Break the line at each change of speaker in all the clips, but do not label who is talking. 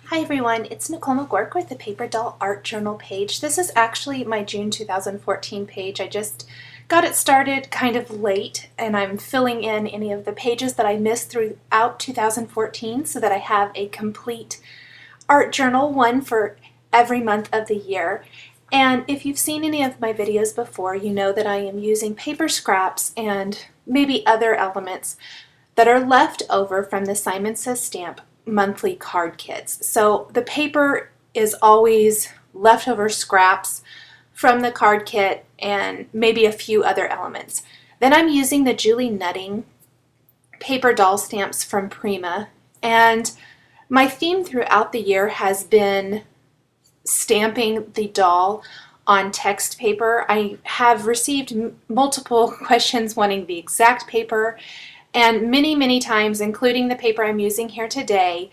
Hi everyone, it's Nicole McGurk with the Paper Doll Art Journal page. This is actually my June 2014 page. I just got it started kind of late and I'm filling in any of the pages that I missed throughout 2014 so that I have a complete art journal, one for every month of the year. And if you've seen any of my videos before, you know that I am using paper scraps and maybe other elements that are left over from the Simon Says Stamp monthly card kits. So the paper is always leftover scraps from the card kit and maybe a few other elements. Then I'm using the Julie Nutting paper doll stamps from Prima, and my theme throughout the year has been stamping the doll on text paper. I have received multiple questions wanting the exact paper, and many times, including the paper I'm using here today,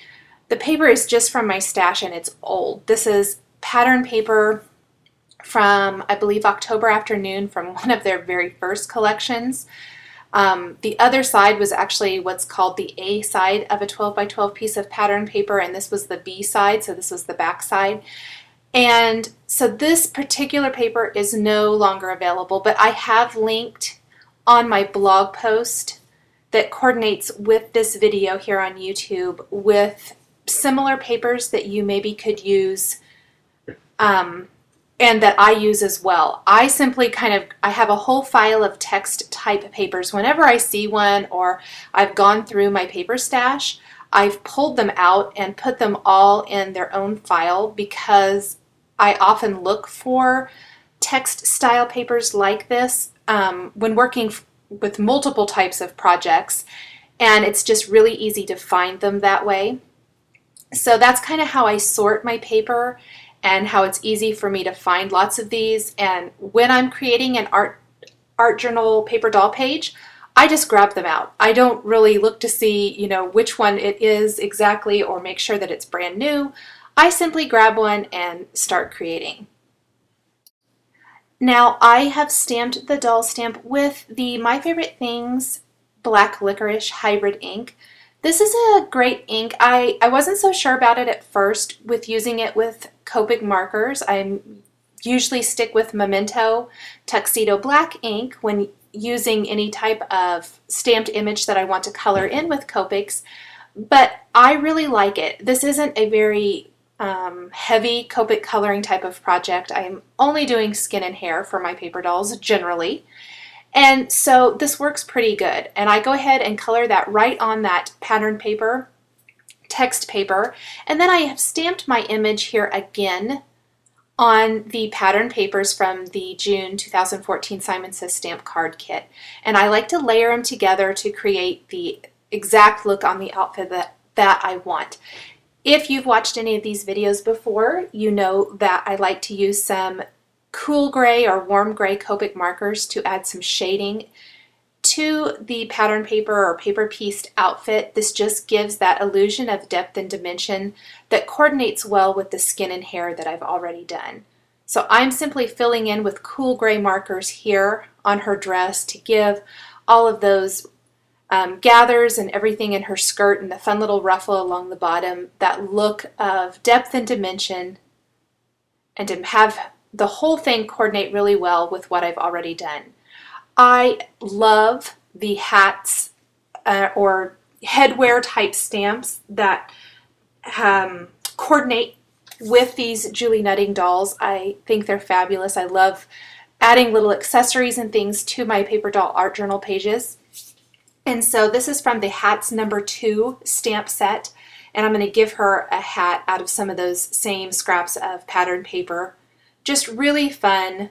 the paper is just from my stash and it's old. This is pattern paper from, I believe, October Afternoon, from one of their very first collections. The other side was actually what's called the A side of a 12 by 12 piece of pattern paper, and this was the B side, so this was the back side. And so this particular paper is no longer available, but I have linked on my blog post that coordinates with this video here on YouTube with similar papers that you maybe could use and that I use as well. I simply I have a whole file of text type papers. Whenever I see one or I've gone through my paper stash, I've pulled them out and put them all in their own file because I often look for text style papers like this when working with multiple types of projects, and it's just really easy to find them that way. So that's kind of how I sort my paper and how it's easy for me to find lots of these. And when I'm creating an art journal paper doll page, I just grab them out. I don't really look to see, you know, which one it is exactly or make sure that it's brand new. I simply grab one and start creating. Now I have stamped the doll stamp with the My Favorite Things Black Licorice Hybrid ink. This is a great ink. I wasn't so sure about it at first with using it with Copic markers. I usually stick with Memento Tuxedo Black ink when using any type of stamped image that I want to color in with Copics, but I really like it. This isn't a very heavy Copic coloring type of project. I'm only doing skin and hair for my paper dolls generally, and so this works pretty good. And I go ahead and color that right on that pattern paper, text paper, and then I have stamped my image here again on the pattern papers from the June 2014 Simon Says Stamp card kit. And I like to layer them together to create the exact look on the outfit that I want. If you've watched any of these videos before, you know that I like to use some cool gray or warm gray Copic markers to add some shading to the pattern paper or paper pieced outfit. This just gives that illusion of depth and dimension that coordinates well with the skin and hair that I've already done. So I'm simply filling in with cool gray markers here on her dress to give all of those gathers and everything in her skirt and the fun little ruffle along the bottom, that look of depth and dimension, and to have the whole thing coordinate really well with what I've already done. I love the hats or headwear type stamps that coordinate with these Julie Nutting dolls. I think they're fabulous. I love adding little accessories and things to my paper doll art journal pages. And so this is from the Hats #2 stamp set, and I'm going to give her a hat out of some of those same scraps of pattern paper. Just really fun,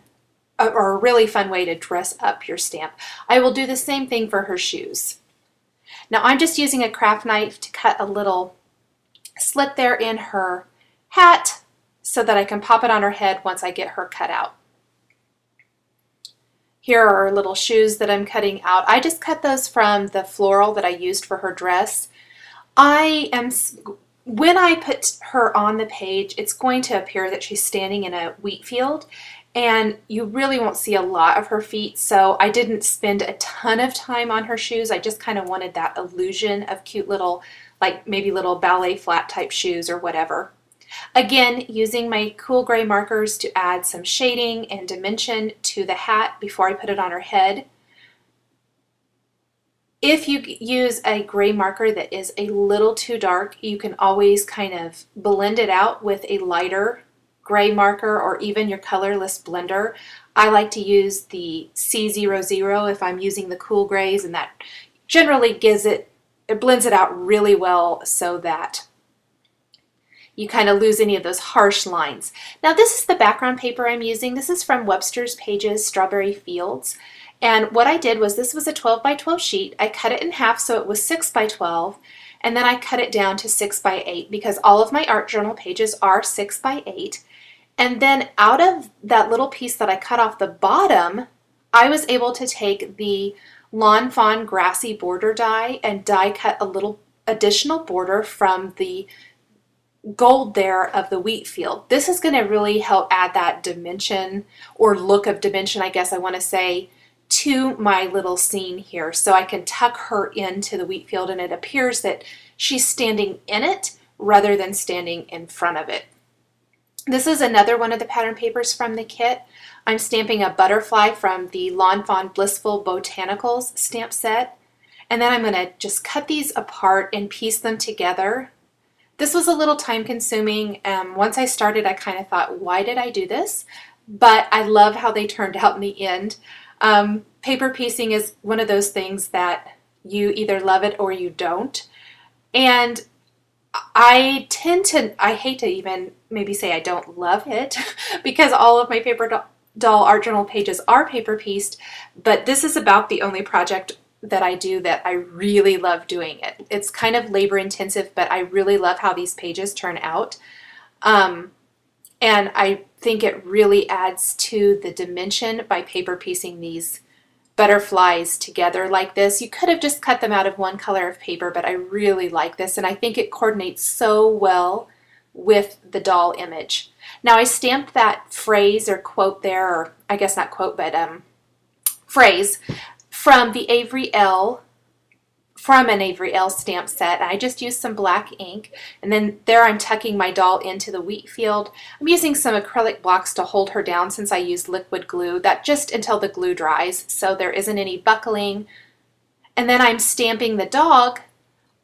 or a really fun way to dress up your stamp. I will do the same thing for her shoes. Now I'm just using a craft knife to cut a little slit there in her hat so that I can pop it on her head once I get her cut out. Here are her little shoes that I'm cutting out. I just cut those from the floral that I used for her dress. When I put her on the page, it's going to appear that she's standing in a wheat field, and you really won't see a lot of her feet, so I didn't spend a ton of time on her shoes. I just kind of wanted that illusion of cute little, like maybe little ballet flat type shoes or whatever. Again, using my cool gray markers to add some shading and dimension to the hat before I put it on her head. If you use a gray marker that is a little too dark, you can always kind of blend it out with a lighter gray marker or even your colorless blender. I like to use the C00 if I'm using the cool grays, and that generally gives it blends it out really well so that you kind of lose any of those harsh lines. Now this is the background paper I'm using. This is from Websters Pages Strawberry Fields. And what I did was, this was a 12 by 12 sheet. I cut it in half so it was 6 by 12, and then I cut it down to 6 by 8 because all of my art journal pages are 6 by 8. And then out of that little piece that I cut off the bottom, I was able to take the Lawn Fawn Grassy border die and die cut a little additional border from the gold there of the wheat field. This is going to really help add that dimension or look of dimension, I guess I want to say, to my little scene here. So I can tuck her into the wheat field and it appears that she's standing in it rather than standing in front of it. This is another one of the pattern papers from the kit. I'm stamping a butterfly from the Lawn Fawn Blissful Botanicals stamp set. And then I'm going to just cut these apart and piece them together. This was a little time consuming. Once I started, I kind of thought, why did I do this? But I love how they turned out in the end. Paper piecing is one of those things that you either love it or you don't. And I hate to even maybe say I don't love it because all of my paper doll art journal pages are paper pieced, but this is about the only project that I do that I really love doing it. It's kind of labor intensive, but I really love how these pages turn out. And I think it really adds to the dimension by paper piecing these butterflies together like this. You could have just cut them out of one color of paper, but I really like this, and I think it coordinates so well with the doll image. Now I stamped that phrase or quote there, or I guess not quote, but phrase from the Avery L, from an Avery L stamp set. I just used some black ink, and then there I'm tucking my doll into the wheat field. I'm using some acrylic blocks to hold her down since I used liquid glue, that just until the glue dries so there isn't any buckling. And then I'm stamping the dog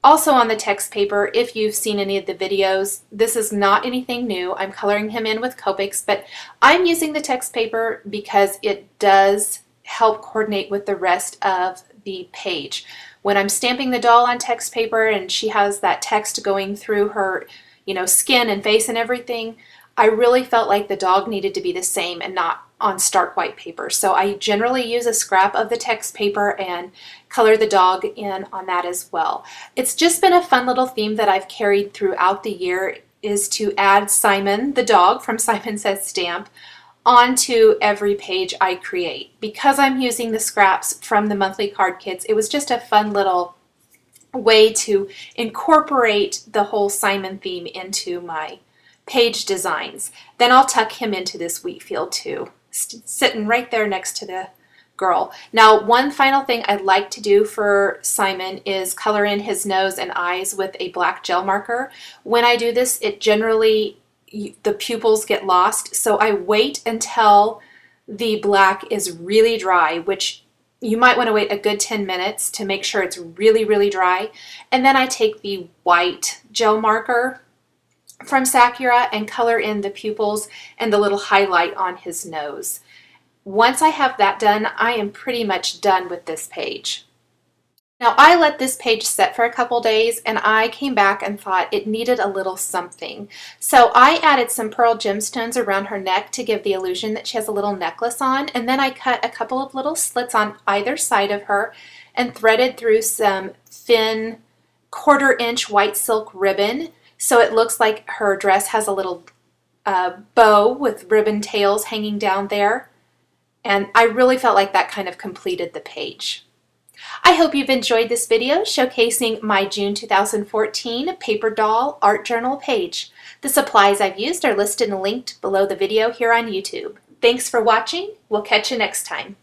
also on the text paper. If you've seen any of the videos, this is not anything new. I'm coloring him in with Copics, but I'm using the text paper because it does help coordinate with the rest of the page. When I'm stamping the doll on text paper and she has that text going through her, skin and face and everything, I really felt like the dog needed to be the same and not on stark white paper. So I generally use a scrap of the text paper and color the dog in on that as well. It's just been a fun little theme that I've carried throughout the year, is to add Simon the dog from Simon Says Stamp onto every page I create. Because I'm using the scraps from the monthly card kits, it was just a fun little way to incorporate the whole Simon theme into my page designs. Then I'll tuck him into this wheat field too, sitting right there next to the girl. Now, one final thing I like to do for Simon is color in his nose and eyes with a black gel marker. When I do this, it generally the pupils get lost, so I wait until the black is really dry, which you might want to wait a good 10 minutes to make sure it's really, really dry. And then I take the white gel marker from Sakura and color in the pupils and the little highlight on his nose. Once I have that done, I am pretty much done with this page. Now I let this page set for a couple days, and I came back and thought it needed a little something. So I added some pearl gemstones around her neck to give the illusion that she has a little necklace on, and then I cut a couple of little slits on either side of her and threaded through some thin 1/4 inch white silk ribbon so it looks like her dress has a little bow with ribbon tails hanging down there. And I really felt like that kind of completed the page. I hope you've enjoyed this video showcasing my June 2014 Paper Doll Art Journal page. The supplies I've used are listed and linked below the video here on YouTube. Thanks for watching. We'll catch you next time.